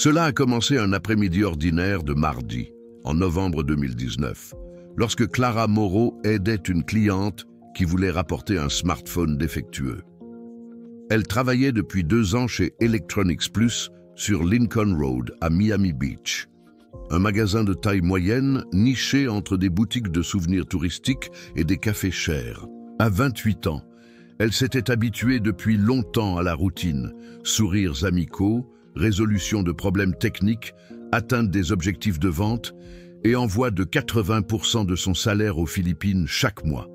Cela a commencé un après-midi ordinaire de mardi, en novembre 2019, lorsque Clara Moreau aidait une cliente qui voulait rapporter un smartphone défectueux. Elle travaillait depuis 2 ans chez Electronics Plus sur Lincoln Road à Miami Beach, un magasin de taille moyenne niché entre des boutiques de souvenirs touristiques et des cafés chers. À 28 ans, elle s'était habituée depuis longtemps à la routine, sourires amicaux, résolution de problèmes techniques, atteinte des objectifs de vente et envoi de 80% de son salaire aux Philippines chaque mois.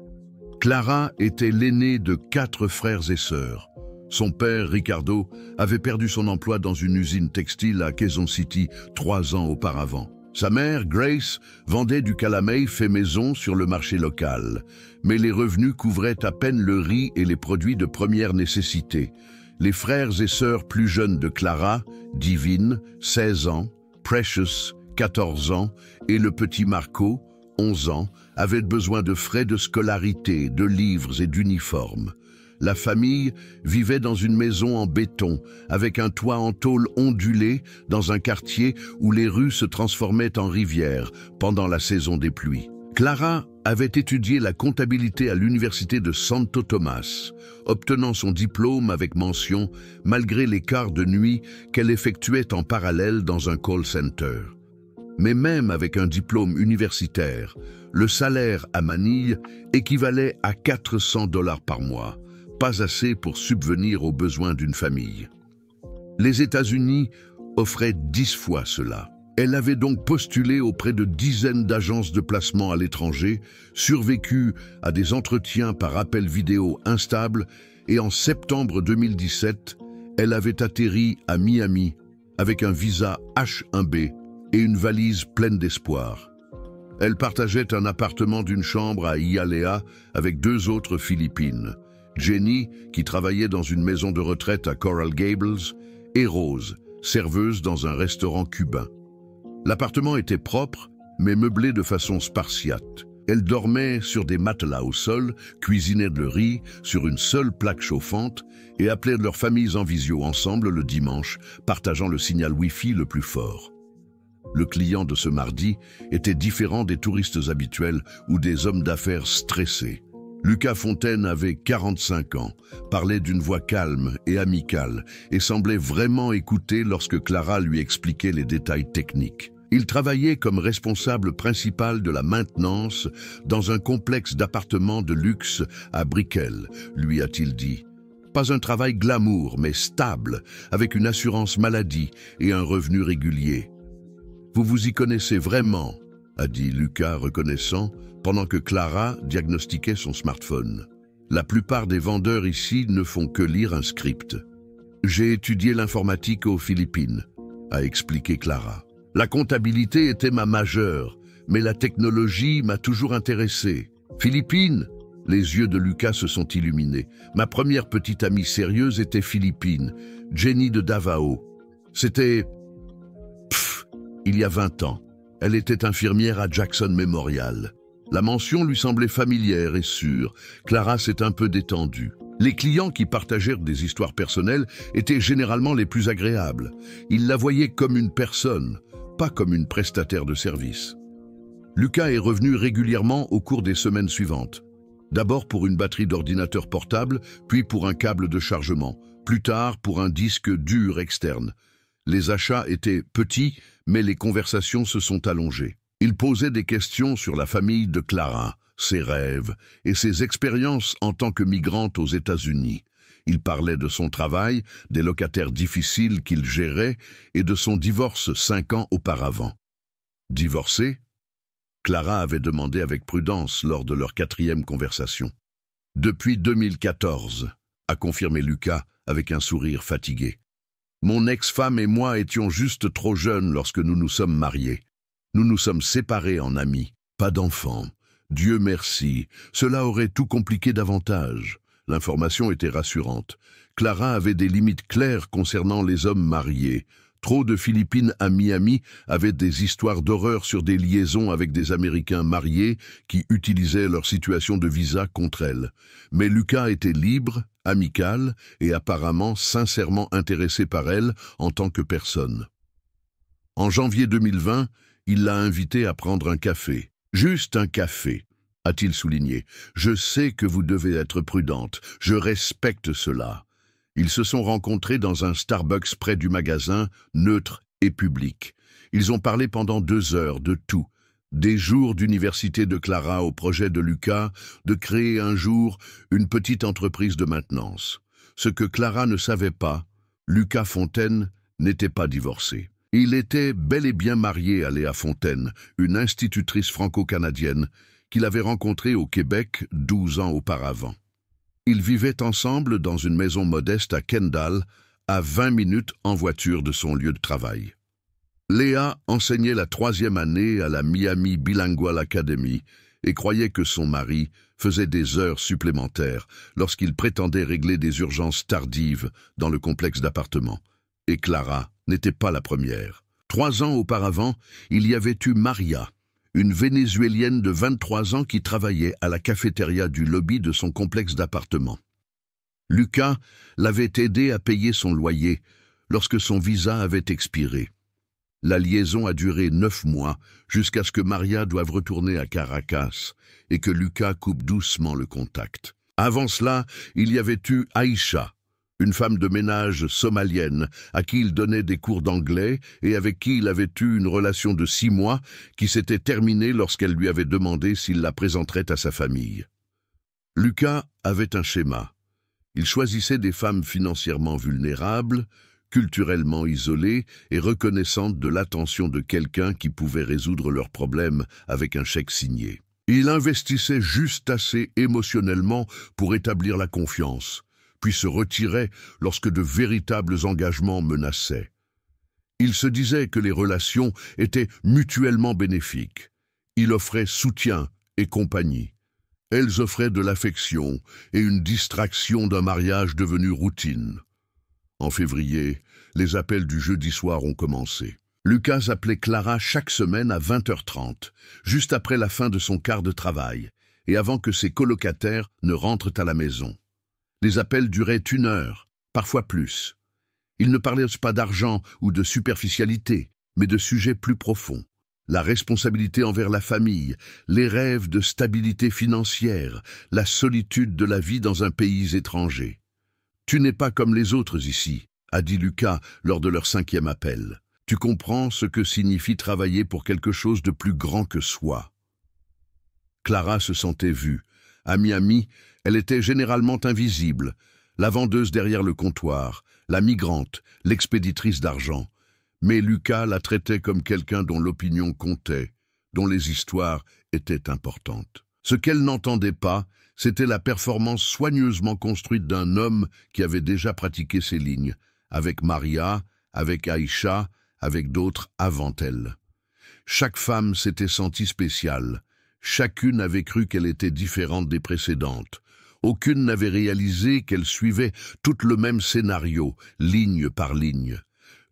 Clara était l'aînée de 4 frères et sœurs. Son père, Ricardo, avait perdu son emploi dans une usine textile à Quezon City 3 ans auparavant. Sa mère, Grace, vendait du calamay fait maison sur le marché local, mais les revenus couvraient à peine le riz et les produits de première nécessité. Les frères et sœurs plus jeunes de Clara, Divine, 16 ans, Precious, 14 ans, et le petit Marco, 11 ans, avaient besoin de frais de scolarité, de livres et d'uniformes. La famille vivait dans une maison en béton, avec un toit en tôle ondulé, dans un quartier où les rues se transformaient en rivières pendant la saison des pluies. Clara avait étudié la comptabilité à l'université de Santo Tomas, obtenant son diplôme avec mention malgré les quarts de nuit qu'elle effectuait en parallèle dans un call center. Mais même avec un diplôme universitaire, le salaire à Manille équivalait à 400 $ par mois, pas assez pour subvenir aux besoins d'une famille. Les États-Unis offraient 10 fois cela. Elle avait donc postulé auprès de dizaines d'agences de placement à l'étranger, survécu à des entretiens par appel vidéo instables et en septembre 2017, elle avait atterri à Miami avec un visa H1B et une valise pleine d'espoir. Elle partageait un appartement d'une chambre à Hialeah avec 2 autres Philippines, Jenny, qui travaillait dans une maison de retraite à Coral Gables, et Rose, serveuse dans un restaurant cubain. L'appartement était propre, mais meublé de façon spartiate. Elles dormaient sur des matelas au sol, cuisinaient le riz sur une seule plaque chauffante et appelaient leurs familles en visio ensemble le dimanche, partageant le signal Wi-Fi le plus fort. Le client de ce mardi était différent des touristes habituels ou des hommes d'affaires stressés. Lucas Fontaine avait 45 ans, parlait d'une voix calme et amicale et semblait vraiment écouter lorsque Clara lui expliquait les détails techniques. Il travaillait comme responsable principal de la maintenance dans un complexe d'appartements de luxe à Brickell, lui a-t-il dit. Pas un travail glamour, mais stable, avec une assurance maladie et un revenu régulier. Vous vous y connaissez vraiment, a dit Lucas reconnaissant, pendant que Clara diagnostiquait son smartphone. La plupart des vendeurs ici ne font que lire un script. J'ai étudié l'informatique aux Philippines, a expliqué Clara. La comptabilité était ma majeure, mais la technologie m'a toujours intéressé. Philippines? Les yeux de Lucas se sont illuminés. Ma première petite amie sérieuse était philippine, Jenny de Davao. C'était... il y a 20 ans. Elle était infirmière à Jackson Memorial. La mention lui semblait familière et sûre. Clara s'est un peu détendue. Les clients qui partagèrent des histoires personnelles étaient généralement les plus agréables. Ils la voyaient comme une personne, pas comme une prestataire de service. Lucas est revenu régulièrement au cours des semaines suivantes. D'abord pour une batterie d'ordinateur portable, puis pour un câble de chargement, plus tard pour un disque dur externe. Les achats étaient petits, mais les conversations se sont allongées. Il posait des questions sur la famille de Clara, ses rêves et ses expériences en tant que migrante aux États-Unis. Il parlait de son travail, des locataires difficiles qu'il gérait et de son divorce 5 ans auparavant. Divorcée? Clara avait demandé avec prudence lors de leur 4e conversation. Depuis 2014, a confirmé Lucas avec un sourire fatigué. Mon ex-femme et moi étions juste trop jeunes lorsque nous nous sommes mariés. Nous nous sommes séparés en amis, pas d'enfants. Dieu merci, cela aurait tout compliqué davantage. L'information était rassurante. Clara avait des limites claires concernant les hommes mariés. Trop de Philippines à Miami avaient des histoires d'horreur sur des liaisons avec des Américains mariés qui utilisaient leur situation de visa contre elle. Mais Lucas était libre, amical et apparemment sincèrement intéressé par elle en tant que personne. En janvier 2020, il l'a invité à prendre un café. Juste un café, a-t-il souligné. Je sais que vous devez être prudente. Je respecte cela. Ils se sont rencontrés dans un Starbucks près du magasin, neutre et public. Ils ont parlé pendant 2 heures de tout. Des jours d'université de Clara au projet de Lucas de créer un jour une petite entreprise de maintenance. Ce que Clara ne savait pas, Lucas Fontaine n'était pas divorcé. Il était bel et bien marié à Léa Fontaine, une institutrice franco-canadienne qu'il avait rencontrée au Québec 12 ans auparavant. Ils vivaient ensemble dans une maison modeste à Kendall, à 20 minutes en voiture de son lieu de travail. Léa enseignait la 3e année à la Miami Bilingual Academy et croyait que son mari faisait des heures supplémentaires lorsqu'il prétendait régler des urgences tardives dans le complexe d'appartements. Et Clara n'était pas la première. 3 ans auparavant, il y avait eu Maria, une Vénézuélienne de 23 ans qui travaillait à la cafétéria du lobby de son complexe d'appartements. Lucas l'avait aidé à payer son loyer lorsque son visa avait expiré. La liaison a duré 9 mois jusqu'à ce que Maria doive retourner à Caracas et que Lucas coupe doucement le contact. Avant cela, il y avait eu Aïcha, une femme de ménage somalienne à qui il donnait des cours d'anglais et avec qui il avait eu une relation de 6 mois qui s'était terminée lorsqu'elle lui avait demandé s'il la présenterait à sa famille. Lucas avait un schéma. Il choisissait des femmes financièrement vulnérables, culturellement isolées et reconnaissantes de l'attention de quelqu'un qui pouvait résoudre leurs problèmes avec un chèque signé. Il investissait juste assez émotionnellement pour établir la confiance, puis se retirait lorsque de véritables engagements menaçaient. Il se disait que les relations étaient mutuellement bénéfiques. Il offrait soutien et compagnie. Elles offraient de l'affection et une distraction d'un mariage devenu routine. En février, les appels du jeudi soir ont commencé. Lucas appelait Clara chaque semaine à 20h30, juste après la fin de son quart de travail, et avant que ses colocataires ne rentrent à la maison. Les appels duraient 1 heure, parfois plus. Ils ne parlaient pas d'argent ou de superficialité, mais de sujets plus profonds. La responsabilité envers la famille, les rêves de stabilité financière, la solitude de la vie dans un pays étranger. « Tu n'es pas comme les autres ici », a dit Lucas lors de leur 5e appel. « Tu comprends ce que signifie travailler pour quelque chose de plus grand que soi. » Clara se sentait vue. À Miami, elle était généralement invisible, la vendeuse derrière le comptoir, la migrante, l'expéditrice d'argent. Mais Lucas la traitait comme quelqu'un dont l'opinion comptait, dont les histoires étaient importantes. Ce qu'elle n'entendait pas, c'était la performance soigneusement construite d'un homme qui avait déjà pratiqué ces lignes, avec Maria, avec Aïcha, avec d'autres avant elle. Chaque femme s'était sentie spéciale. Chacune avait cru qu'elle était différente des précédentes. Aucune n'avait réalisé qu'elle suivait tout le même scénario, ligne par ligne.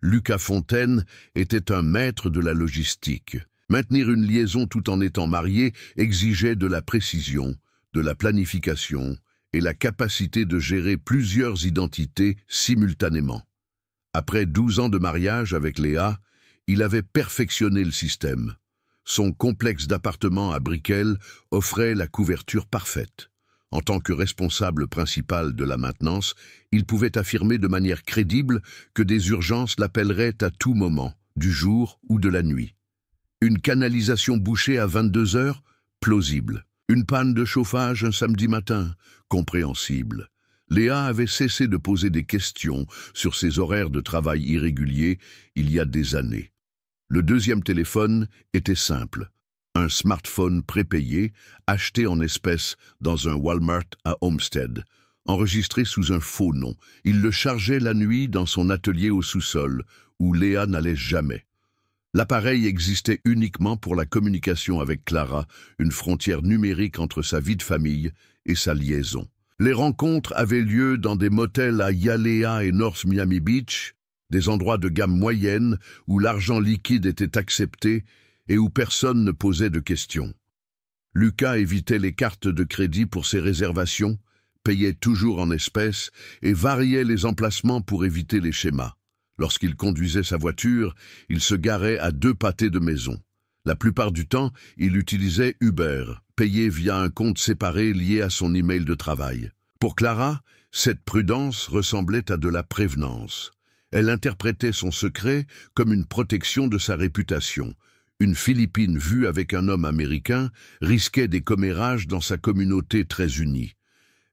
Lucas Fontaine était un maître de la logistique. Maintenir une liaison tout en étant marié exigeait de la précision, de la planification et la capacité de gérer plusieurs identités simultanément. Après 12 ans de mariage avec Léa, il avait perfectionné le système. Son complexe d'appartements à Brickell offrait la couverture parfaite. En tant que responsable principal de la maintenance, il pouvait affirmer de manière crédible que des urgences l'appelleraient à tout moment, du jour ou de la nuit. Une canalisation bouchée à 22 heures, plausible. Une panne de chauffage un samedi matin, compréhensible. Léa avait cessé de poser des questions sur ses horaires de travail irréguliers il y a des années. Le 2e téléphone était simple. Un smartphone prépayé, acheté en espèces dans un Walmart à Homestead, enregistré sous un faux nom. Il le chargeait la nuit dans son atelier au sous-sol, où Léa n'allait jamais. L'appareil existait uniquement pour la communication avec Clara, une frontière numérique entre sa vie de famille et sa liaison. Les rencontres avaient lieu dans des motels à Hialeah et North Miami Beach, des endroits de gamme moyenne où l'argent liquide était accepté et où personne ne posait de questions. Lucas évitait les cartes de crédit pour ses réservations, payait toujours en espèces et variait les emplacements pour éviter les schémas. Lorsqu'il conduisait sa voiture, il se garait à 2 pâtés de maison. La plupart du temps, il utilisait Uber, payé via un compte séparé lié à son email de travail. Pour Clara, cette prudence ressemblait à de la prévenance. Elle interprétait son secret comme une protection de sa réputation. Une Philippine vue avec un homme américain risquait des commérages dans sa communauté très unie.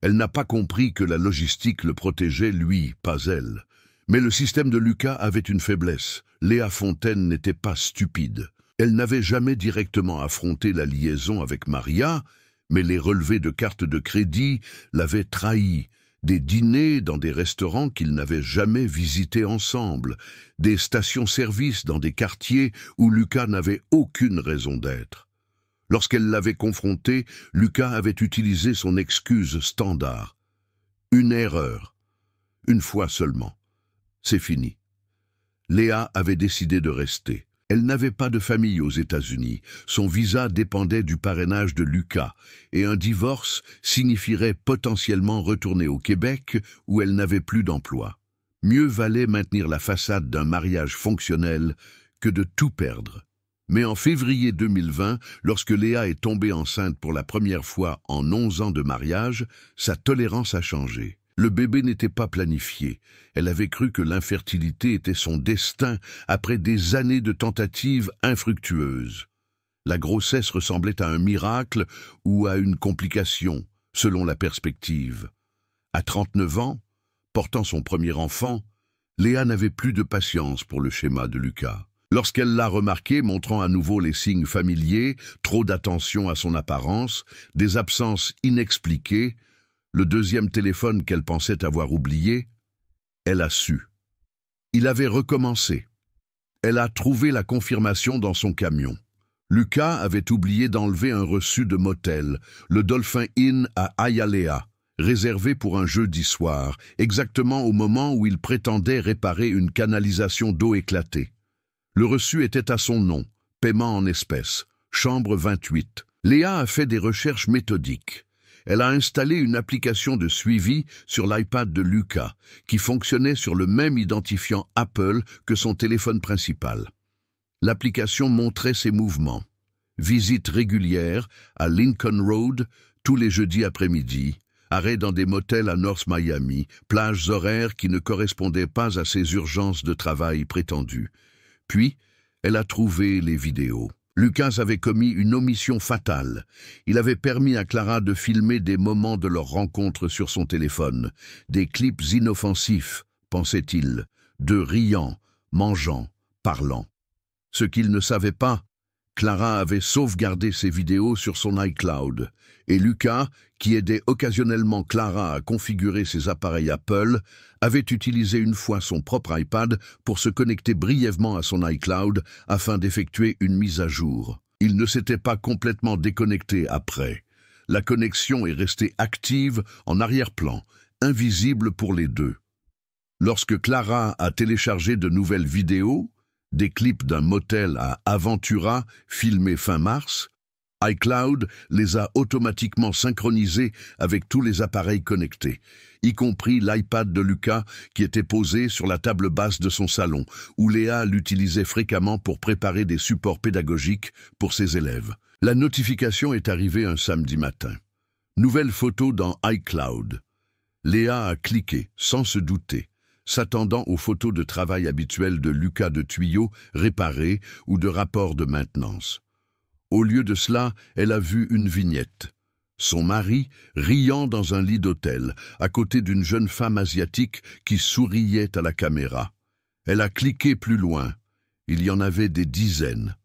Elle n'a pas compris que la logistique le protégeait, lui, pas elle. Mais le système de Lucas avait une faiblesse. Léa Fontaine n'était pas stupide. Elle n'avait jamais directement affronté la liaison avec Maria, mais les relevés de cartes de crédit l'avaient trahi. Des dîners dans des restaurants qu'ils n'avaient jamais visités ensemble, des stations-service dans des quartiers où Lucas n'avait aucune raison d'être. Lorsqu'elle l'avait confronté, Lucas avait utilisé son excuse standard. Une erreur. Une fois seulement. C'est fini. Léa avait décidé de rester. Elle n'avait pas de famille aux États-Unis. Son visa dépendait du parrainage de Lucas, et un divorce signifierait potentiellement retourner au Québec où elle n'avait plus d'emploi. Mieux valait maintenir la façade d'un mariage fonctionnel que de tout perdre. Mais en février 2020, lorsque Léa est tombée enceinte pour la première fois en 11 ans de mariage, sa tolérance a changé. Le bébé n'était pas planifié. Elle avait cru que l'infertilité était son destin après des années de tentatives infructueuses. La grossesse ressemblait à un miracle ou à une complication, selon la perspective. À 39 ans, portant son premier enfant, Léa n'avait plus de patience pour le schéma de Lucas. Lorsqu'elle l'a remarqué, montrant à nouveau les signes familiers, trop d'attention à son apparence, des absences inexpliquées, le deuxième téléphone qu'elle pensait avoir oublié, elle a su. Il avait recommencé. Elle a trouvé la confirmation dans son camion. Lucas avait oublié d'enlever un reçu de motel, le Dolphin Inn à Hialeah, réservé pour un jeudi soir, exactement au moment où il prétendait réparer une canalisation d'eau éclatée. Le reçu était à son nom, paiement en espèces, chambre 28. Léa a fait des recherches méthodiques. Elle a installé une application de suivi sur l'iPad de Lucas, qui fonctionnait sur le même identifiant Apple que son téléphone principal. L'application montrait ses mouvements. Visites régulières à Lincoln Road tous les jeudis après-midi, arrêt dans des motels à North Miami, plages horaires qui ne correspondaient pas à ses urgences de travail prétendues. Puis, elle a trouvé les vidéos. Lucas avait commis une omission fatale. Il avait permis à Clara de filmer des moments de leur rencontre sur son téléphone, des clips inoffensifs, pensait-il, de riant, mangeant, parlant. Ce qu'il ne savait pas, Clara avait sauvegardé ses vidéos sur son iCloud, et Lucas, qui aidait occasionnellement Clara à configurer ses appareils Apple, avait utilisé une fois son propre iPad pour se connecter brièvement à son iCloud afin d'effectuer une mise à jour. Il ne s'était pas complètement déconnecté après. La connexion est restée active en arrière-plan, invisible pour les deux. Lorsque Clara a téléchargé de nouvelles vidéos, des clips d'un motel à Aventura filmés fin mars, iCloud les a automatiquement synchronisés avec tous les appareils connectés, y compris l'iPad de Lucas qui était posé sur la table basse de son salon, où Léa l'utilisait fréquemment pour préparer des supports pédagogiques pour ses élèves. La notification est arrivée un samedi matin. Nouvelle photo dans iCloud. Léa a cliqué, sans se douter, s'attendant aux photos de travail habituelles de Lucas de tuyaux réparés ou de rapports de maintenance. Au lieu de cela, elle a vu une vignette. Son mari riant dans un lit d'hôtel, à côté d'une jeune femme asiatique qui souriait à la caméra. Elle a cliqué plus loin. Il y en avait des dizaines.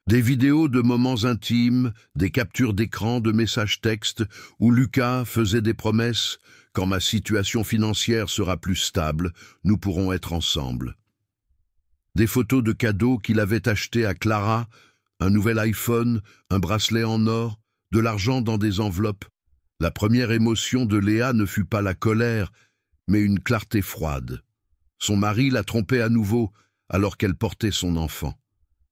Des vidéos de moments intimes, des captures d'écran de messages textes où Lucas faisait des promesses. Quand ma situation financière sera plus stable, nous pourrons être ensemble. Des photos de cadeaux qu'il avait achetés à Clara, un nouvel iPhone, un bracelet en or, de l'argent dans des enveloppes. La première émotion de Léa ne fut pas la colère, mais une clarté froide. Son mari la trompait à nouveau, alors qu'elle portait son enfant.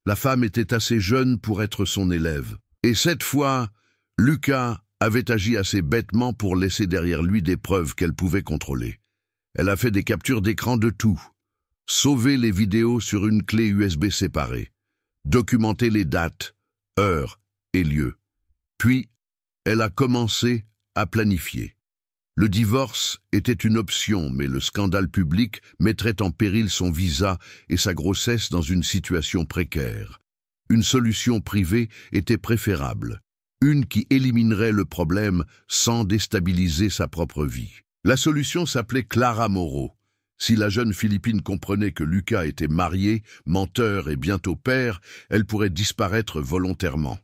La femme était assez jeune pour être son élève. Et cette fois, Lucas avait agi assez bêtement pour laisser derrière lui des preuves qu'elle pouvait contrôler. Elle a fait des captures d'écran de tout. Sauvez les vidéos sur une clé USB séparée. Documentez les dates, heures et lieux. Puis, elle a commencé à planifier. Le divorce était une option, mais le scandale public mettrait en péril son visa et sa grossesse dans une situation précaire. Une solution privée était préférable, une qui éliminerait le problème sans déstabiliser sa propre vie. La solution s'appelait Clara Moreau. Si la jeune Philippine comprenait que Lucas était marié, menteur et bientôt père, elle pourrait disparaître volontairement.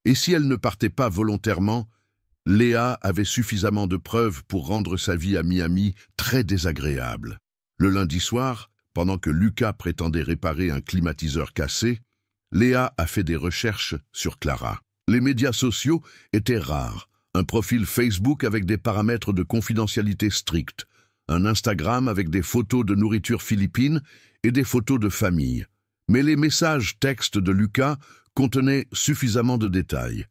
Et si elle ne partait pas volontairement, Léa avait suffisamment de preuves pour rendre sa vie à Miami très désagréable. Le lundi soir, pendant que Lucas prétendait réparer un climatiseur cassé, Léa a fait des recherches sur Clara. Les médias sociaux étaient rares. Un profil Facebook avec des paramètres de confidentialité stricts, un Instagram avec des photos de nourriture philippine et des photos de famille. Mais les messages textes de Lucas contenaient suffisamment de détails.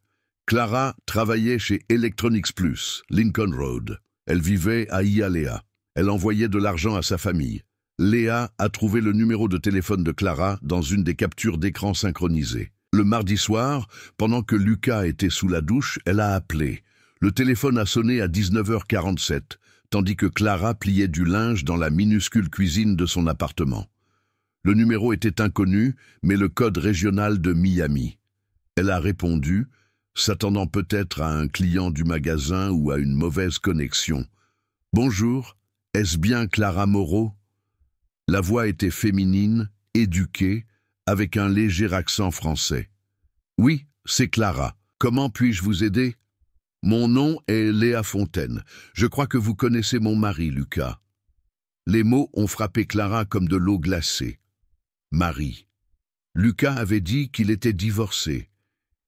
Clara travaillait chez Electronics Plus, Lincoln Road. Elle vivait à Hialeah. Elle envoyait de l'argent à sa famille. Léa a trouvé le numéro de téléphone de Clara dans une des captures d'écran synchronisées. Le mardi soir, pendant que Lucas était sous la douche, elle a appelé. Le téléphone a sonné à 19h47, tandis que Clara pliait du linge dans la minuscule cuisine de son appartement. Le numéro était inconnu, mais le code régional de Miami. Elle a répondu, s'attendant peut-être à un client du magasin ou à une mauvaise connexion. « Bonjour, est-ce bien Clara Moreau ?» La voix était féminine, éduquée, avec un léger accent français. « Oui, c'est Clara. Comment puis-je vous aider ?»« Mon nom est Léa Fontaine. Je crois que vous connaissez mon mari, Lucas. » Les mots ont frappé Clara comme de l'eau glacée. Mari. Lucas avait dit qu'il était divorcé.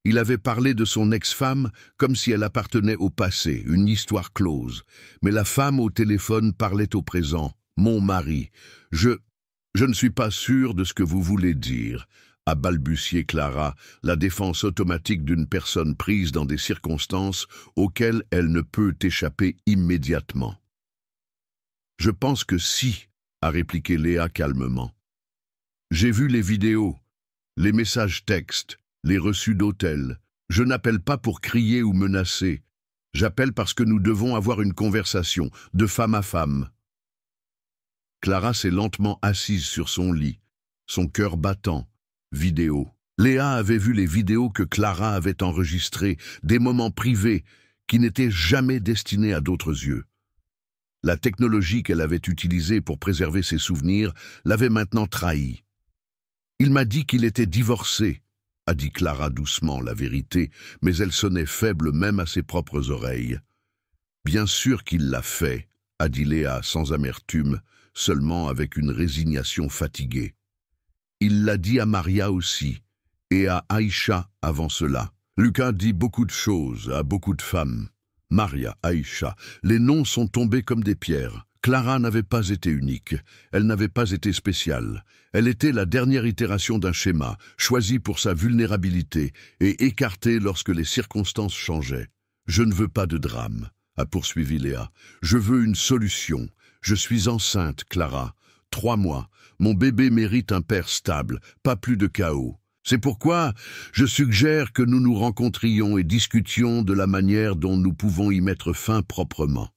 Il avait parlé de son ex-femme comme si elle appartenait au passé, une histoire close. Mais la femme au téléphone parlait au présent. « Mon mari. Je ne suis pas sûr de ce que vous voulez dire », a balbutié Clara, la défense automatique d'une personne prise dans des circonstances auxquelles elle ne peut échapper immédiatement. « Je pense que si », a répliqué Léa calmement. « J'ai vu les vidéos, les messages textes, les reçus d'hôtel. Je n'appelle pas pour crier ou menacer. J'appelle parce que nous devons avoir une conversation, de femme à femme. » Clara s'est lentement assise sur son lit, son cœur battant. Vidéo. Léa avait vu les vidéos que Clara avait enregistrées, des moments privés qui n'étaient jamais destinés à d'autres yeux. La technologie qu'elle avait utilisée pour préserver ses souvenirs l'avait maintenant trahi. « Il m'a dit qu'il était divorcé », a dit Clara doucement la vérité, mais elle sonnait faible même à ses propres oreilles. « Bien sûr qu'il l'a fait », a dit Léa sans amertume, seulement avec une résignation fatiguée. Il l'a dit à Maria aussi, et à Aïcha avant cela. Lucas dit beaucoup de choses à beaucoup de femmes. Maria, Aïcha, les noms sont tombés comme des pierres. Clara n'avait pas été unique, elle n'avait pas été spéciale. Elle était la dernière itération d'un schéma, choisi pour sa vulnérabilité et écartée lorsque les circonstances changeaient. « Je ne veux pas de drame », a poursuivi Léa. « Je veux une solution. Je suis enceinte, Clara. 3 mois. Mon bébé mérite un père stable, pas plus de chaos. C'est pourquoi je suggère que nous nous rencontrions et discutions de la manière dont nous pouvons y mettre fin proprement. »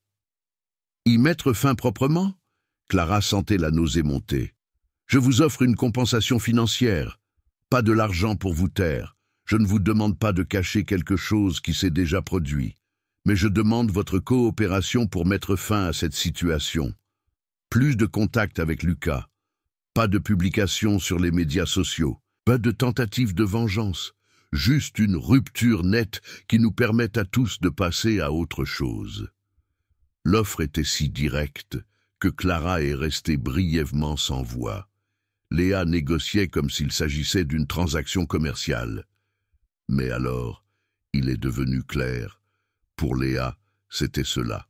Y mettre fin proprement ? Clara sentait la nausée monter. Je vous offre une compensation financière. Pas de l'argent pour vous taire. Je ne vous demande pas de cacher quelque chose qui s'est déjà produit. Mais je demande votre coopération pour mettre fin à cette situation. Plus de contact avec Lucas. Pas de publication sur les médias sociaux. Pas de tentative de vengeance. Juste une rupture nette qui nous permette à tous de passer à autre chose. L'offre était si directe que Clara est restée brièvement sans voix. Léa négociait comme s'il s'agissait d'une transaction commerciale. Mais alors, il est devenu clair. Pour Léa, c'était cela.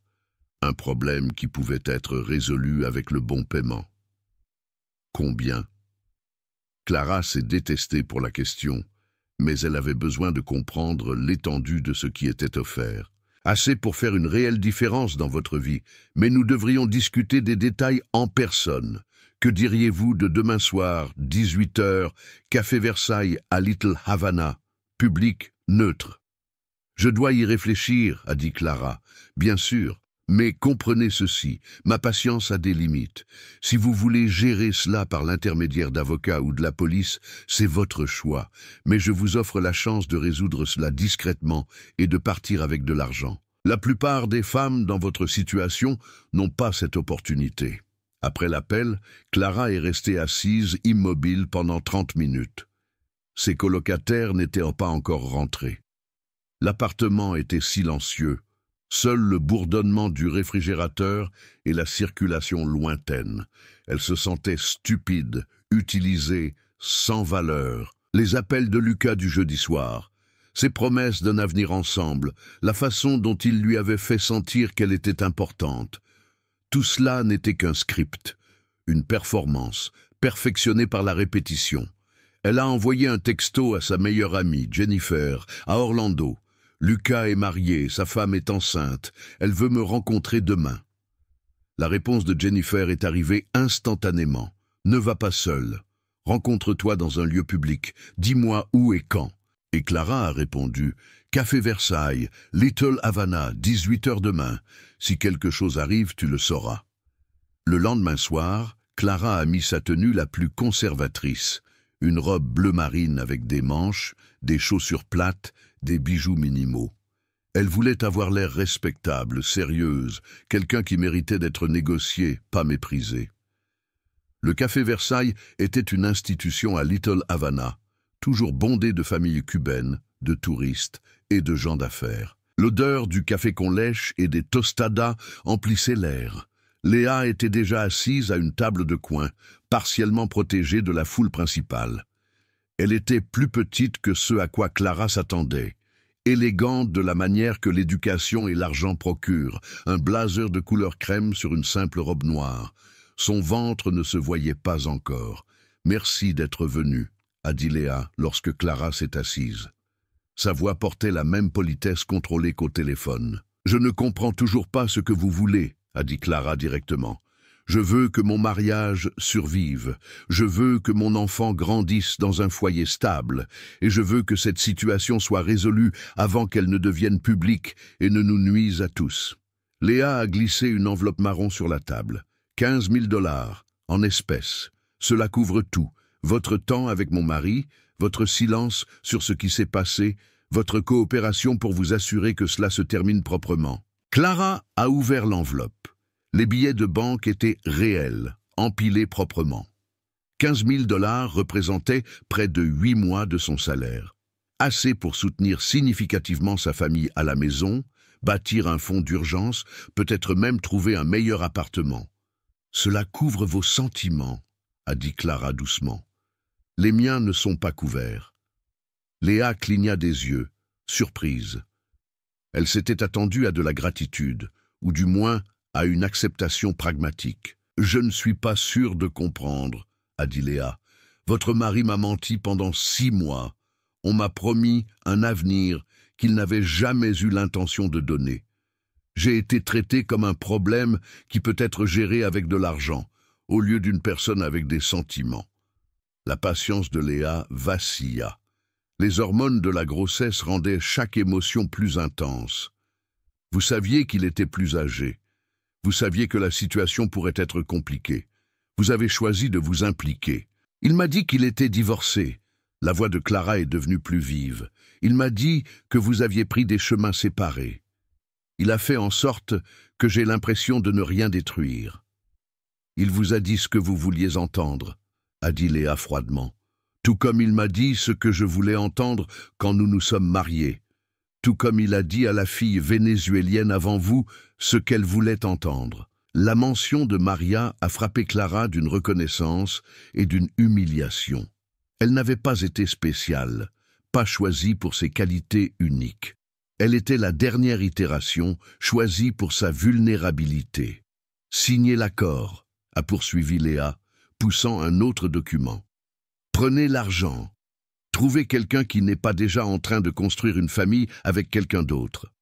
Un problème qui pouvait être résolu avec le bon paiement. Combien ? Clara s'est détestée pour la question, mais elle avait besoin de comprendre l'étendue de ce qui était offert. Assez pour faire une réelle différence dans votre vie, mais nous devrions discuter des détails en personne. Que diriez-vous de demain soir, 18 heures, Café Versailles à Little Havana, public neutre? Je dois y réfléchir, a dit Clara. Bien sûr, mais comprenez ceci, ma patience a des limites. Si vous voulez gérer cela par l'intermédiaire d'avocats ou de la police, c'est votre choix. Mais je vous offre la chance de résoudre cela discrètement et de partir avec de l'argent. La plupart des femmes dans votre situation n'ont pas cette opportunité. Après l'appel, Clara est restée assise, immobile, pendant 30 minutes. Ses colocataires n'étaient pas encore rentrés. L'appartement était silencieux. Seul le bourdonnement du réfrigérateur et la circulation lointaine. Elle se sentait stupide, utilisée, sans valeur. Les appels de Lucas du jeudi soir, ses promesses d'un avenir ensemble, la façon dont il lui avait fait sentir qu'elle était importante. Tout cela n'était qu'un script, une performance, perfectionnée par la répétition. Elle a envoyé un texto à sa meilleure amie, Jennifer, à Orlando. Lucas est marié, sa femme est enceinte, elle veut me rencontrer demain. La réponse de Jennifer est arrivée instantanément. Ne va pas seule. Rencontre-toi dans un lieu public. Dis-moi où et quand. Et Clara a répondu, Café Versailles, Little Havana, 18 heures demain. Si quelque chose arrive, tu le sauras. Le lendemain soir, Clara a mis sa tenue la plus conservatrice. Une robe bleu marine avec des manches, des chaussures plates, des bijoux minimaux. Elle voulait avoir l'air respectable, sérieuse, quelqu'un qui méritait d'être négocié, pas méprisé. Le Café Versailles était une institution à Little Havana, toujours bondée de familles cubaines, de touristes et de gens d'affaires. L'odeur du café qu'on lèche et des tostadas emplissait l'air. Léa était déjà assise à une table de coin, partiellement protégée de la foule principale. Elle était plus petite que ce à quoi Clara s'attendait. Élégante de la manière que l'éducation et l'argent procurent, un blazer de couleur crème sur une simple robe noire. Son ventre ne se voyait pas encore. « Merci d'être venue », a dit Léa lorsque Clara s'est assise. Sa voix portait la même politesse contrôlée qu'au téléphone. « Je ne comprends toujours pas ce que vous voulez », a dit Clara directement. Je veux que mon mariage survive, je veux que mon enfant grandisse dans un foyer stable, et je veux que cette situation soit résolue avant qu'elle ne devienne publique et ne nous nuise à tous. Léa a glissé une enveloppe marron sur la table. 15 000 $, en espèces. Cela couvre tout. Votre temps avec mon mari, votre silence sur ce qui s'est passé, votre coopération pour vous assurer que cela se termine proprement. Clara a ouvert l'enveloppe. Les billets de banque étaient réels, empilés proprement. 15 000 $ représentaient près de 8 mois de son salaire. Assez pour soutenir significativement sa famille à la maison, bâtir un fonds d'urgence, peut-être même trouver un meilleur appartement. « Cela couvre vos sentiments », a dit Clara doucement. « Les miens ne sont pas couverts. » Léa cligna des yeux, surprise. Elle s'était attendue à de la gratitude, ou du moins à une acceptation pragmatique. « Je ne suis pas sûre de comprendre », a dit Léa. « Votre mari m'a menti pendant 6 mois. On m'a promis un avenir qu'il n'avait jamais eu l'intention de donner. J'ai été traitée comme un problème qui peut être géré avec de l'argent, au lieu d'une personne avec des sentiments. » La patience de Léa vacilla. Les hormones de la grossesse rendaient chaque émotion plus intense. Vous saviez qu'il était plus âgé. Vous saviez que la situation pourrait être compliquée. Vous avez choisi de vous impliquer. Il m'a dit qu'il était divorcé. La voix de Clara est devenue plus vive. Il m'a dit que vous aviez pris des chemins séparés. Il a fait en sorte que j'ai l'impression de ne rien détruire. Il vous a dit ce que vous vouliez entendre, a dit Léa froidement. Tout comme il m'a dit ce que je voulais entendre quand nous nous sommes mariés. Tout comme il a dit à la fille vénézuélienne avant vous ce qu'elle voulait entendre. La mention de Maria a frappé Clara d'une reconnaissance et d'une humiliation. Elle n'avait pas été spéciale, pas choisie pour ses qualités uniques. Elle était la dernière itération, choisie pour sa vulnérabilité. « Signez l'accord », a poursuivi Léa, poussant un autre document. « Prenez l'argent. Trouvez quelqu'un qui n'est pas déjà en train de construire une famille avec quelqu'un d'autre. »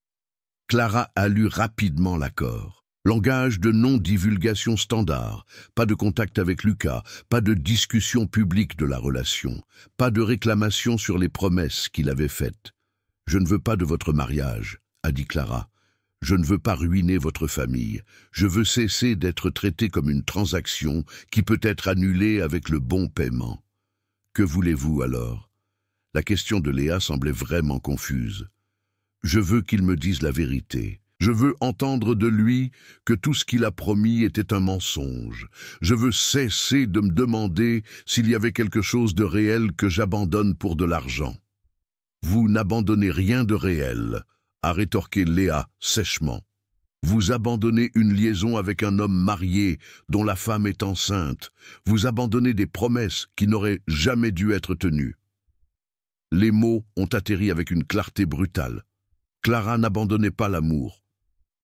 Clara a lu rapidement l'accord. Langage de non-divulgation standard, pas de contact avec Lucas, pas de discussion publique de la relation, pas de réclamation sur les promesses qu'il avait faites. « Je ne veux pas de votre mariage », a dit Clara. « Je ne veux pas ruiner votre famille. Je veux cesser d'être traité comme une transaction qui peut être annulée avec le bon paiement. » Que voulez-vous alors? La question de Léa semblait vraiment confuse. « Je veux qu'il me dise la vérité. Je veux entendre de lui que tout ce qu'il a promis était un mensonge. Je veux cesser de me demander s'il y avait quelque chose de réel que j'abandonne pour de l'argent. » « Vous n'abandonnez rien de réel, » a rétorqué Léa sèchement. « Vous abandonnez une liaison avec un homme marié dont la femme est enceinte. Vous abandonnez des promesses qui n'auraient jamais dû être tenues. » Les mots ont atterri avec une clarté brutale. Clara n'abandonnait pas l'amour.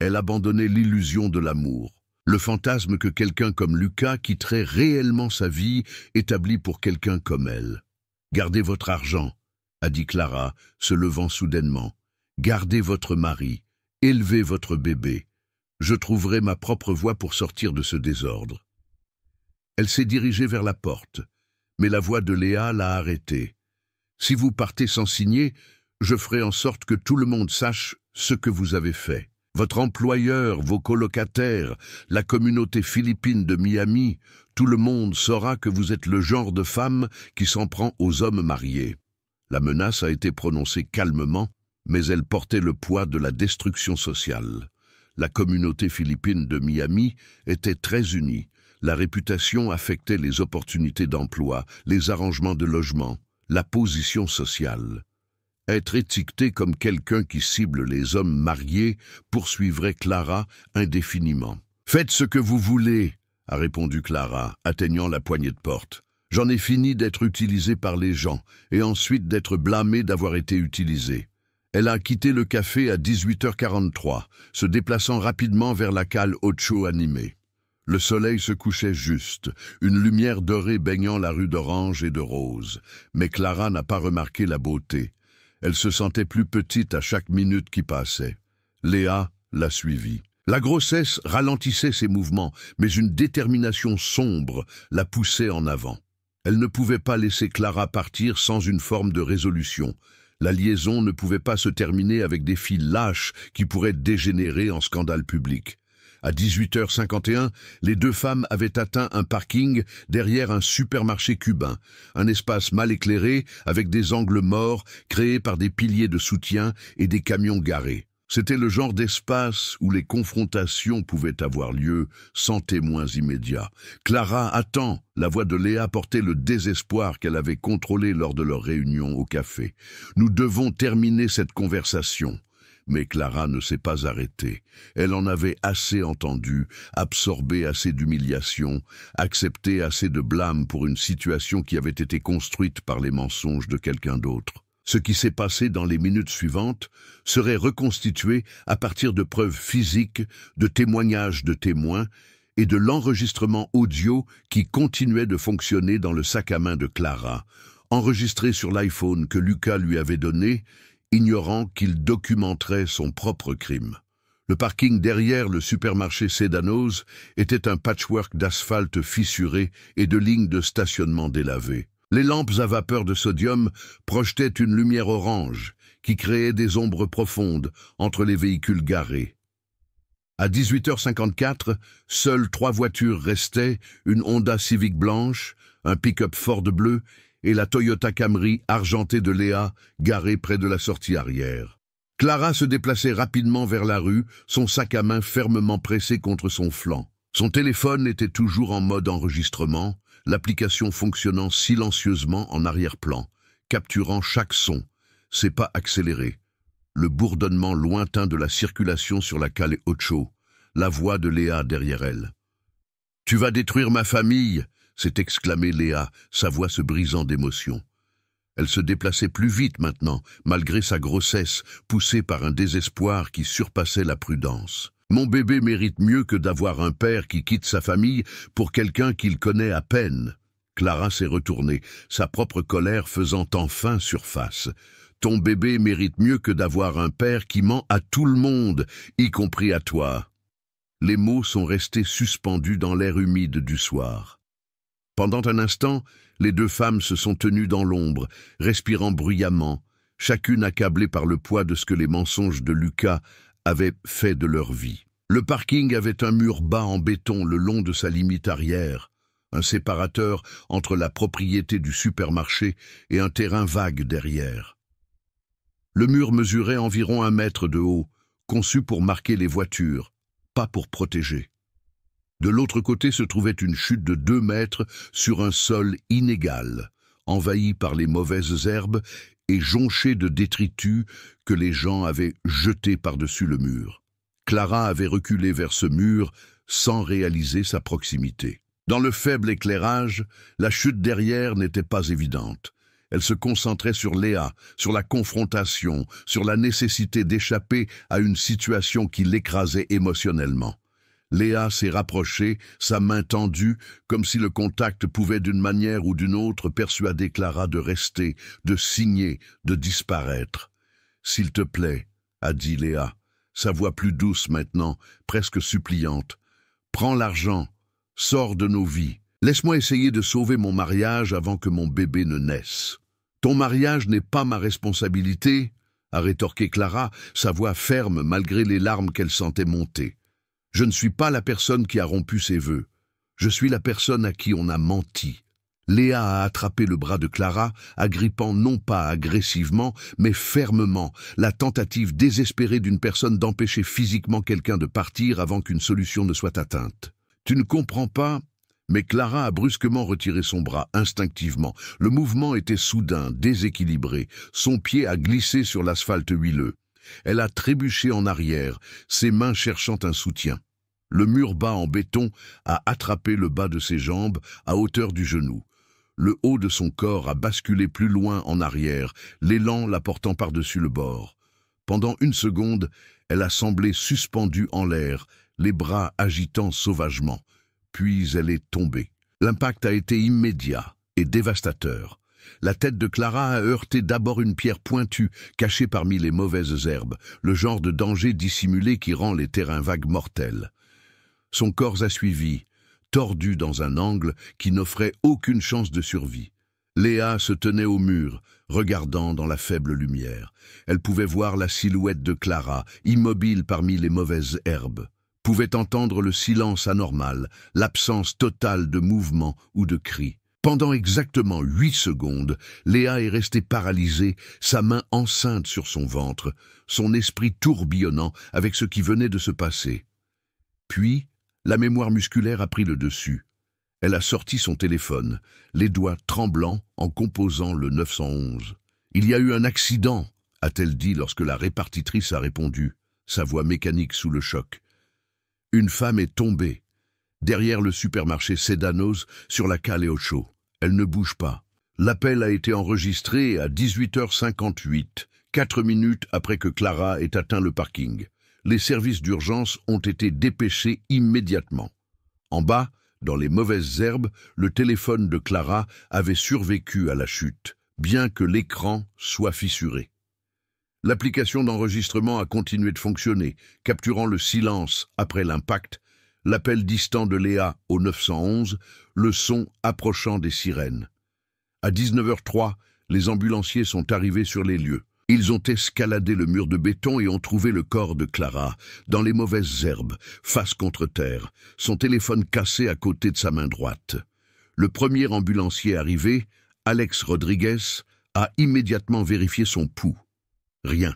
Elle abandonnait l'illusion de l'amour. Le fantasme que quelqu'un comme Lucas quitterait réellement sa vie établie pour quelqu'un comme elle. « Gardez votre argent, » a dit Clara, se levant soudainement. « Gardez votre mari, élevez votre bébé. Je trouverai ma propre voie pour sortir de ce désordre. » Elle s'est dirigée vers la porte, mais la voix de Léa l'a arrêtée. « Si vous partez sans signer, je ferai en sorte que tout le monde sache ce que vous avez fait. Votre employeur, vos colocataires, la communauté philippine de Miami, tout le monde saura que vous êtes le genre de femme qui s'en prend aux hommes mariés. » La menace a été prononcée calmement, mais elle portait le poids de la destruction sociale. La communauté philippine de Miami était très unie. La réputation affectait les opportunités d'emploi, les arrangements de logement, la position sociale. Être étiqueté comme quelqu'un qui cible les hommes mariés poursuivrait Clara indéfiniment. « Faites ce que vous voulez, » a répondu Clara, atteignant la poignée de porte. « J'en ai fini d'être utilisée par les gens et ensuite d'être blâmée d'avoir été utilisée. » Elle a quitté le café à 18h43, se déplaçant rapidement vers la cale Ocho animée. Le soleil se couchait juste, une lumière dorée baignant la rue d'Orange et de Rose. Mais Clara n'a pas remarqué la beauté. Elle se sentait plus petite à chaque minute qui passait. Léa l'a suivie. La grossesse ralentissait ses mouvements, mais une détermination sombre la poussait en avant. Elle ne pouvait pas laisser Clara partir sans une forme de résolution. La liaison ne pouvait pas se terminer avec des filles lâches qui pourraient dégénérer en scandale public. À 18h51, les deux femmes avaient atteint un parking derrière un supermarché cubain, un espace mal éclairé avec des angles morts créés par des piliers de soutien et des camions garés. C'était le genre d'espace où les confrontations pouvaient avoir lieu sans témoins immédiats. « Clara, attends !» La voix de Léa portait le désespoir qu'elle avait contrôlé lors de leur réunion au café. « Nous devons terminer cette conversation. » Mais Clara ne s'est pas arrêtée. Elle en avait assez entendu, absorbé assez d'humiliation, accepté assez de blâme pour une situation qui avait été construite par les mensonges de quelqu'un d'autre. Ce qui s'est passé dans les minutes suivantes serait reconstitué à partir de preuves physiques, de témoignages de témoins et de l'enregistrement audio qui continuait de fonctionner dans le sac à main de Clara, enregistré sur l'iPhone que Lucas lui avait donné, ignorant qu'il documenterait son propre crime. Le parking derrière le supermarché Sedanos était un patchwork d'asphalte fissuré et de lignes de stationnement délavées. Les lampes à vapeur de sodium projetaient une lumière orange qui créait des ombres profondes entre les véhicules garés. À 18h54, seules 3 voitures restaient, une Honda Civic blanche, un pick-up Ford bleu et la Toyota Camry argentée de Léa garée près de la sortie arrière. Clara se déplaçait rapidement vers la rue, son sac à main fermement pressé contre son flanc. Son téléphone était toujours en mode enregistrement, l'application fonctionnant silencieusement en arrière-plan, capturant chaque son, ses pas accélérés, le bourdonnement lointain de la circulation sur la cale Ocho, la voix de Léa derrière elle. « Tu vas détruire ma famille !» s'est exclamée Léa, sa voix se brisant d'émotion. Elle se déplaçait plus vite maintenant, malgré sa grossesse, poussée par un désespoir qui surpassait la prudence. « Mon bébé mérite mieux que d'avoir un père qui quitte sa famille pour quelqu'un qu'il connaît à peine. » Clara s'est retournée, sa propre colère faisant enfin surface. « Ton bébé mérite mieux que d'avoir un père qui ment à tout le monde, y compris à toi. » Les mots sont restés suspendus dans l'air humide du soir. Pendant un instant, les deux femmes se sont tenues dans l'ombre, respirant bruyamment, chacune accablée par le poids de ce que les mensonges de Lucas avaient fait de leur vie. Le parking avait un mur bas en béton le long de sa limite arrière, un séparateur entre la propriété du supermarché et un terrain vague derrière. Le mur mesurait environ 1 mètre de haut, conçu pour marquer les voitures, pas pour protéger. De l'autre côté se trouvait une chute de 2 mètres sur un sol inégal, envahi par les mauvaises herbes et jonché de détritus que les gens avaient jetés par-dessus le mur. Clara avait reculé vers ce mur sans réaliser sa proximité. Dans le faible éclairage, la chute derrière n'était pas évidente. Elle se concentrait sur Léa, sur la confrontation, sur la nécessité d'échapper à une situation qui l'écrasait émotionnellement. Léa s'est rapprochée, sa main tendue, comme si le contact pouvait d'une manière ou d'une autre persuader Clara de rester, de signer, de disparaître. « S'il te plaît, » a dit Léa, sa voix plus douce maintenant, presque suppliante. « Prends l'argent, sors de nos vies. Laisse-moi essayer de sauver mon mariage avant que mon bébé ne naisse. »« Ton mariage n'est pas ma responsabilité, » a rétorqué Clara, sa voix ferme malgré les larmes qu'elle sentait monter. « Je ne suis pas la personne qui a rompu ses vœux. Je suis la personne à qui on a menti. » Léa a attrapé le bras de Clara, agrippant non pas agressivement, mais fermement, la tentative désespérée d'une personne d'empêcher physiquement quelqu'un de partir avant qu'une solution ne soit atteinte. « Tu ne comprends pas ?» Mais Clara a brusquement retiré son bras, instinctivement. Le mouvement était soudain, déséquilibré. Son pied a glissé sur l'asphalte huileux. Elle a trébuché en arrière, ses mains cherchant un soutien. Le mur bas en béton a attrapé le bas de ses jambes à hauteur du genou. Le haut de son corps a basculé plus loin en arrière, l'élan la portant par-dessus le bord. Pendant 1 seconde, elle a semblé suspendue en l'air, les bras agitant sauvagement. Puis elle est tombée. L'impact a été immédiat et dévastateur. La tête de Clara a heurté d'abord une pierre pointue, cachée parmi les mauvaises herbes, le genre de danger dissimulé qui rend les terrains vagues mortels. Son corps a suivi, tordu dans un angle qui n'offrait aucune chance de survie. Léa se tenait au mur, regardant dans la faible lumière. Elle pouvait voir la silhouette de Clara, immobile parmi les mauvaises herbes. Pouvait entendre le silence anormal, l'absence totale de mouvement ou de cri. Pendant exactement 8 secondes, Léa est restée paralysée, sa main enceinte sur son ventre, son esprit tourbillonnant avec ce qui venait de se passer. Puis, la mémoire musculaire a pris le dessus. Elle a sorti son téléphone, les doigts tremblants en composant le 911. « Il y a eu un accident », a-t-elle dit lorsque la répartitrice a répondu, sa voix mécanique sous le choc. Une femme est tombée, derrière le supermarché Sedanos, sur la cale au chaud. Elle ne bouge pas. L'appel a été enregistré à 18h58, 4 minutes après que Clara ait atteint le parking. Les services d'urgence ont été dépêchés immédiatement. En bas, dans les mauvaises herbes, le téléphone de Clara avait survécu à la chute, bien que l'écran soit fissuré. L'application d'enregistrement a continué de fonctionner, capturant le silence après l'impact, l'appel distant de Léa au 911, le son approchant des sirènes. À 19h03, les ambulanciers sont arrivés sur les lieux. Ils ont escaladé le mur de béton et ont trouvé le corps de Clara, dans les mauvaises herbes, face contre terre, son téléphone cassé à côté de sa main droite. Le premier ambulancier arrivé, Alex Rodriguez, a immédiatement vérifié son pouls. Rien.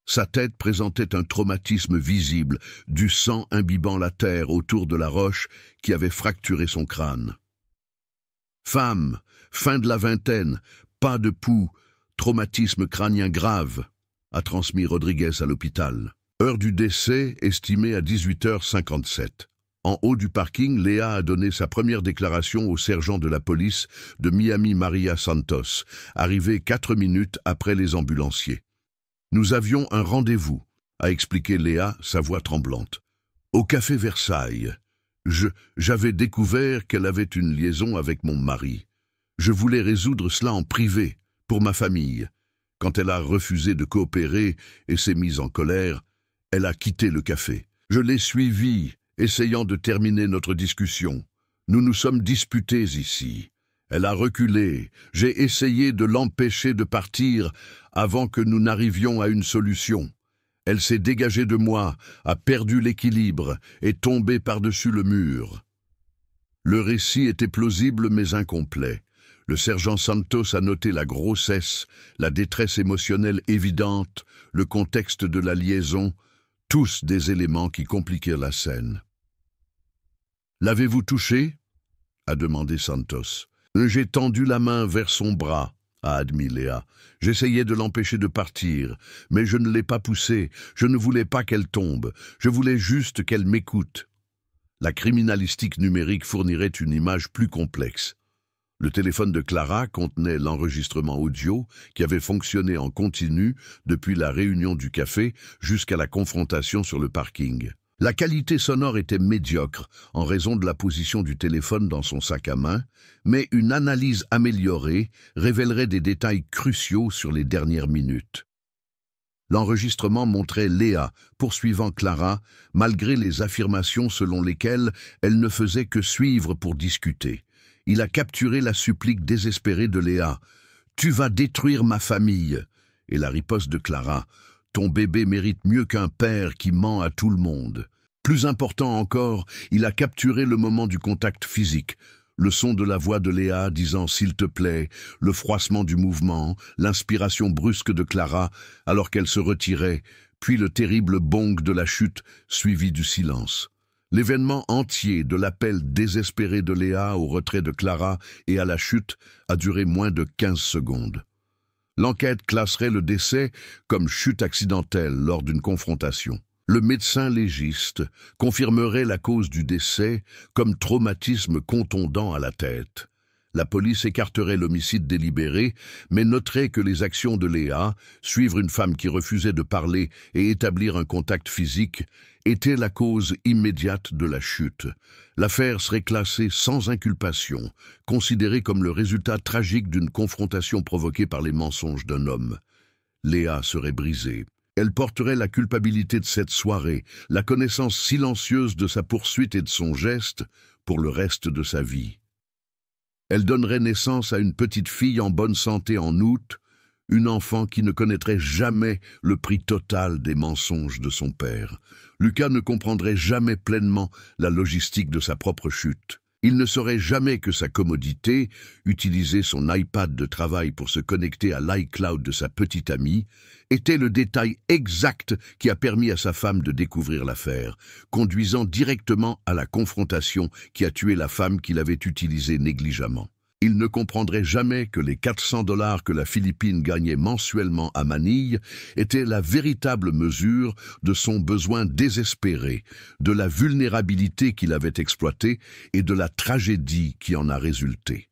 Sa tête présentait un traumatisme visible, du sang imbibant la terre autour de la roche qui avait fracturé son crâne. Femme, fin de la vingtaine, pas de pouls, traumatisme crânien grave, a transmis Rodriguez à l'hôpital. Heure du décès estimée à 18h57. En haut du parking, Léa a donné sa première déclaration au sergent de la police de Miami Maria Santos, arrivé 4 minutes après les ambulanciers. « Nous avions un rendez-vous », a expliqué Léa, sa voix tremblante. « Au café Versailles. J'avais découvert qu'elle avait une liaison avec mon mari. Je voulais résoudre cela en privé, pour ma famille. Quand elle a refusé de coopérer et s'est mise en colère, elle a quitté le café. Je l'ai suivie, essayant de terminer notre discussion. Nous nous sommes disputés ici. Elle a reculé. J'ai essayé de l'empêcher de partir avant que nous n'arrivions à une solution. Elle s'est dégagée de moi, a perdu l'équilibre, est tombée par-dessus le mur. Le récit était plausible mais incomplet. Le sergent Santos a noté la grossesse, la détresse émotionnelle évidente, le contexte de la liaison, tous des éléments qui compliquèrent la scène. « L'avez-vous touché ?» a demandé Santos. « J'ai tendu la main vers son bras, » a admis Léa. « J'essayais de l'empêcher de partir, mais je ne l'ai pas poussée. Je ne voulais pas qu'elle tombe. Je voulais juste qu'elle m'écoute. » La criminalistique numérique fournirait une image plus complexe. Le téléphone de Clara contenait l'enregistrement audio qui avait fonctionné en continu depuis la réunion du café jusqu'à la confrontation sur le parking. La qualité sonore était médiocre en raison de la position du téléphone dans son sac à main, mais une analyse améliorée révélerait des détails cruciaux sur les dernières minutes. L'enregistrement montrait Léa poursuivant Clara, malgré les affirmations selon lesquelles elle ne faisait que suivre pour discuter. Il a capturé la supplique désespérée de Léa. « Tu vas détruire ma famille !» Et la riposte de Clara. « Ton bébé mérite mieux qu'un père qui ment à tout le monde. » Plus important encore, il a capturé le moment du contact physique. Le son de la voix de Léa disant « s'il te plaît », le froissement du mouvement, l'inspiration brusque de Clara alors qu'elle se retirait, puis le terrible bong de la chute suivi du silence. L'événement entier de l'appel désespéré de Léa au retrait de Clara et à la chute a duré moins de 15 secondes. L'enquête classerait le décès comme chute accidentelle lors d'une confrontation. Le médecin légiste confirmerait la cause du décès comme traumatisme contondant à la tête. La police écarterait l'homicide délibéré, mais noterait que les actions de Léa, suivre une femme qui refusait de parler et établir un contact physique, étaient la cause immédiate de la chute. L'affaire serait classée sans inculpation, considérée comme le résultat tragique d'une confrontation provoquée par les mensonges d'un homme. Léa serait brisée. Elle porterait la culpabilité de cette soirée, la connaissance silencieuse de sa poursuite et de son geste pour le reste de sa vie. Elle donnerait naissance à une petite fille en bonne santé en août, une enfant qui ne connaîtrait jamais le prix total des mensonges de son père. Lucas ne comprendrait jamais pleinement la logistique de sa propre chute. Il ne saurait jamais que sa commodité, utiliser son iPad de travail pour se connecter à l'iCloud de sa petite amie, était le détail exact qui a permis à sa femme de découvrir l'affaire, conduisant directement à la confrontation qui a tué la femme qu'il avait utilisée négligemment. Il ne comprendrait jamais que les 400 $ que la Philippine gagnait mensuellement à Manille étaient la véritable mesure de son besoin désespéré, de la vulnérabilité qu'il avait exploitée et de la tragédie qui en a résulté.